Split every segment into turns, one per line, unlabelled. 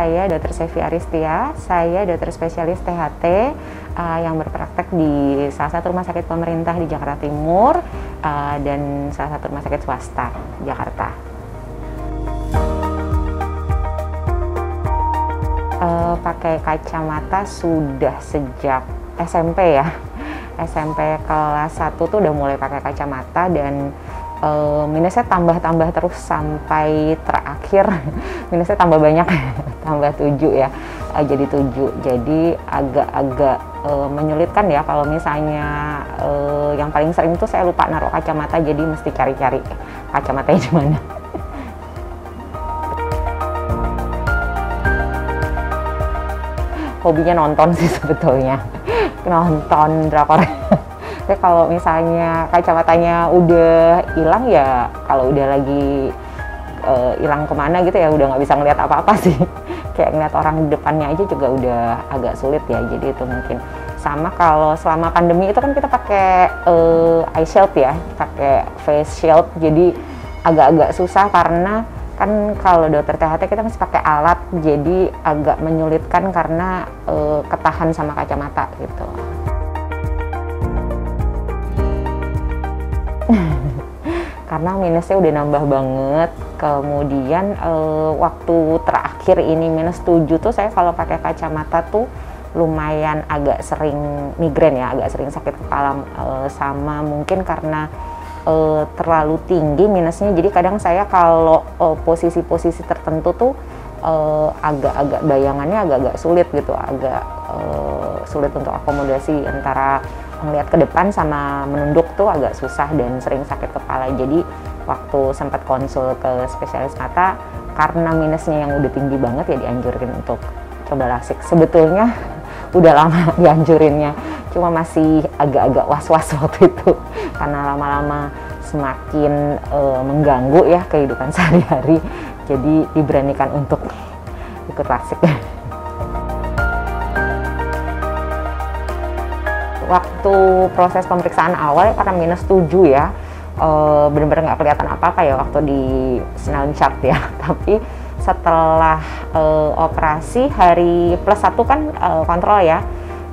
saya Dr. Sevi Aristia, saya dokter spesialis THT yang berpraktek di salah satu rumah sakit pemerintah di Jakarta Timur dan salah satu rumah sakit swasta Jakarta. Pakai kacamata sudah sejak SMP ya. SMP kelas 1 tuh udah mulai pakai kacamata dan minusnya tambah terus sampai terakhir minusnya tambah banyak tambah 7 ya, jadi 7, jadi agak-agak menyulitkan ya kalau misalnya yang paling sering tuh saya lupa naruh kacamata, jadi mesti cari-cari kacamatanya di mana. Hobinya nonton sih sebetulnya, nonton drakor. Tapi kalau misalnya kacamatanya udah hilang ya, kalau udah lagi hilang kemana gitu ya udah nggak bisa ngeliat apa-apa sih. Kayak ngeliat orang di depannya aja juga udah agak sulit ya, jadi itu mungkin. Sama kalau selama pandemi itu kan kita pakai eye shield ya, pakai face shield, jadi agak-agak susah karena kan kalau dokter THT kita masih pakai alat, jadi agak menyulitkan karena ketahan sama kacamata gitu. Karena minusnya udah nambah banget. Kemudian waktu terakhir ini -7 tuh saya kalau pakai kacamata tuh lumayan agak sering migrain ya, agak sering sakit kepala, sama mungkin karena terlalu tinggi minusnya. Jadi kadang saya kalau posisi-posisi tertentu tuh agak-agak bayangannya agak-agak sulit gitu, agak sulit untuk akomodasi antara ngelihat ke depan sama menunduk tuh agak susah dan sering sakit kepala. Jadi waktu sempat konsul ke spesialis mata, karena minusnya yang udah tinggi banget ya dianjurin untuk coba lasik. Sebetulnya udah lama dianjurinnya, cuma masih agak-agak was-was waktu itu karena lama-lama semakin mengganggu ya kehidupan sehari-hari, jadi diberanikan untuk ikut lasik. Waktu proses pemeriksaan awal karena -7 ya, bener-bener nggak kelihatan apa-apa ya waktu di Snellen chart ya. Tapi setelah operasi hari +1 kan kontrol ya,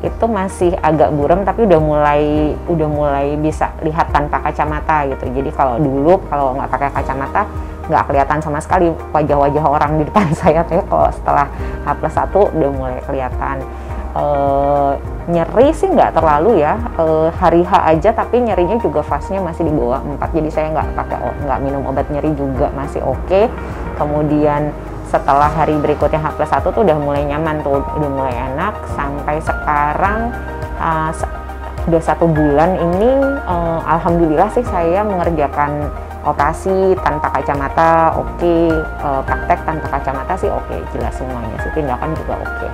itu masih agak buram tapi udah mulai bisa lihat tanpa kacamata gitu. Jadi kalau dulu kalau nggak pakai kacamata nggak kelihatan sama sekali wajah-wajah orang di depan saya, tapi kalau setelah H+1 udah mulai kelihatan. Nyeri sih nggak terlalu ya, hari H aja, tapi nyerinya juga fase-nya masih di bawah 4, jadi saya nggak minum obat nyeri juga, masih oke. Kemudian setelah hari berikutnya H+1 tuh udah mulai nyaman tuh, udah mulai enak, sampai sekarang udah 1 bulan ini alhamdulillah sih saya mengerjakan operasi tanpa kacamata oke, praktek tanpa kacamata sih oke, jelas semuanya sih, tindakan juga oke.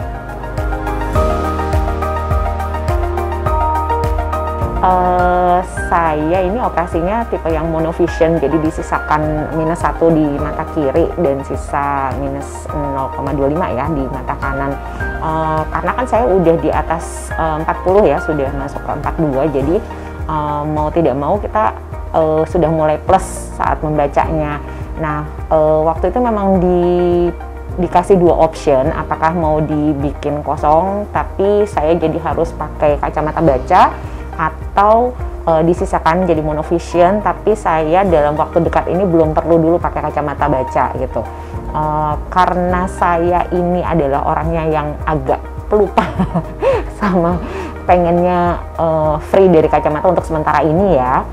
Saya ini operasinya tipe yang monovision, jadi disisakan -1 di mata kiri dan sisa -0,25 ya di mata kanan. Karena kan saya udah di atas 40 ya, sudah masuk ke 42, jadi mau tidak mau kita sudah mulai plus saat membacanya. Nah, waktu itu memang dikasih 2 option, apakah mau dibikin kosong tapi saya jadi harus pakai kacamata baca, atau disisakan jadi monovision tapi saya dalam waktu dekat ini belum perlu dulu pakai kacamata baca gitu. Karena saya ini adalah orangnya yang agak pelupa sama pengennya free dari kacamata untuk sementara ini ya,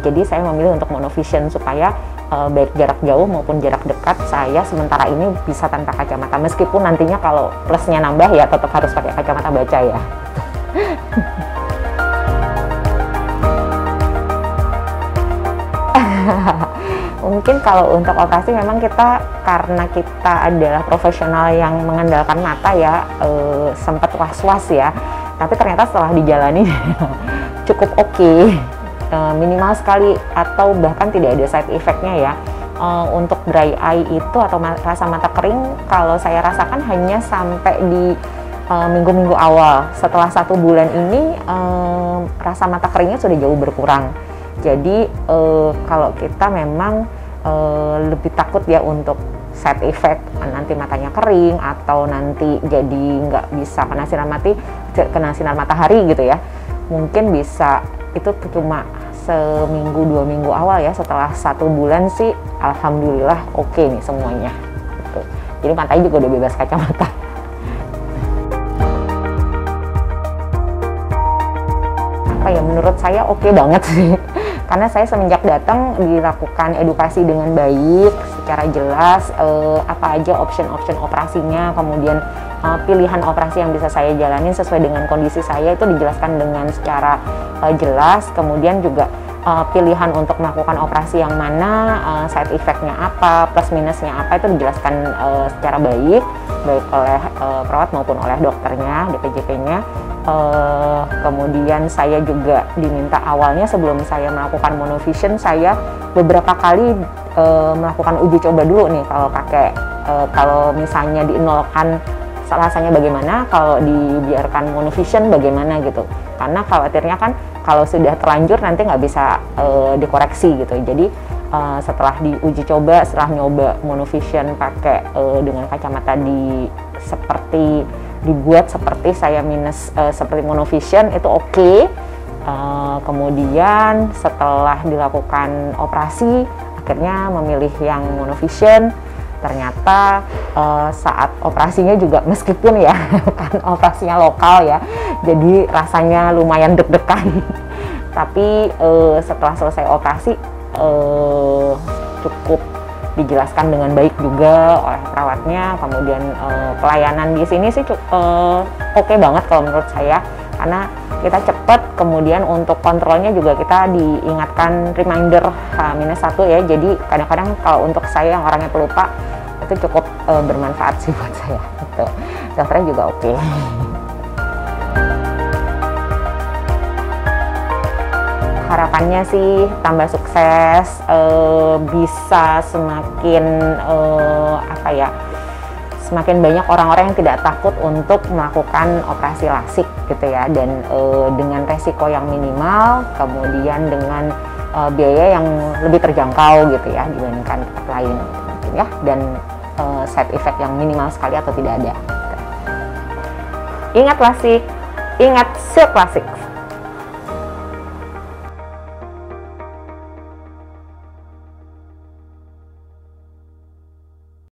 jadi saya memilih untuk monovision supaya baik jarak jauh maupun jarak dekat saya sementara ini bisa tanpa kacamata, meskipun nantinya kalau plusnya nambah ya tetap harus pakai kacamata baca ya. Mungkin kalau untuk operasi memang karena kita adalah profesional yang mengandalkan mata ya, sempat was-was ya, tapi ternyata setelah dijalani cukup oke. Minimal sekali atau bahkan tidak ada side effect-nya ya. Untuk dry eye itu atau rasa mata kering kalau saya rasakan hanya sampai di minggu-minggu awal. Setelah 1 bulan ini rasa mata keringnya sudah jauh berkurang. Jadi kalau kita memang lebih takut ya untuk side effect nanti matanya kering atau nanti jadi nggak bisa kena sinar matahari gitu ya, mungkin bisa itu cuma seminggu 2 minggu awal ya. Setelah 1 bulan sih alhamdulillah oke nih semuanya gitu. Jadi matanya juga udah bebas kacamata. Apa ya, menurut saya oke banget sih karena saya semenjak datang dilakukan edukasi dengan baik, secara jelas apa aja option operasinya, kemudian pilihan operasi yang bisa saya jalanin sesuai dengan kondisi saya itu dijelaskan dengan secara jelas. Kemudian juga pilihan untuk melakukan operasi yang mana, side effect-nya apa, plus minusnya apa, itu dijelaskan secara baik oleh perawat maupun oleh dokternya, DPJP-nya. Kemudian saya juga diminta awalnya sebelum saya melakukan monovision, saya beberapa kali melakukan uji coba dulu nih kalau misalnya dinolkan rasanya bagaimana, kalau dibiarkan monovision bagaimana gitu, karena khawatirnya kan kalau sudah terlanjur nanti nggak bisa dikoreksi gitu. Jadi setelah diuji coba, setelah nyoba monovision pakai dengan kacamata dibuat seperti saya seperti monovision itu oke. Kemudian setelah dilakukan operasi akhirnya memilih yang monovision. Ternyata saat operasinya juga, meskipun ya kan operasinya lokal ya, jadi rasanya lumayan deg-degan tapi setelah selesai operasi cukup dijelaskan dengan baik juga oleh perawatnya. Kemudian pelayanan di sini sih oke banget kalau menurut saya, karena kita cepat. Kemudian untuk kontrolnya juga kita diingatkan reminder H-1 ya, jadi kadang-kadang kalau untuk saya yang orangnya pelupa itu cukup bermanfaat sih buat saya gitu. Dokternya juga oke. Harapannya sih tambah sukses, bisa semakin semakin banyak orang-orang yang tidak takut untuk melakukan operasi lasik gitu ya, dan dengan resiko yang minimal, kemudian dengan biaya yang lebih terjangkau gitu ya dibandingkan tempat lain mungkin ya, dan side effect yang minimal sekali atau tidak ada. Ingat lasik, ingat silk lasik.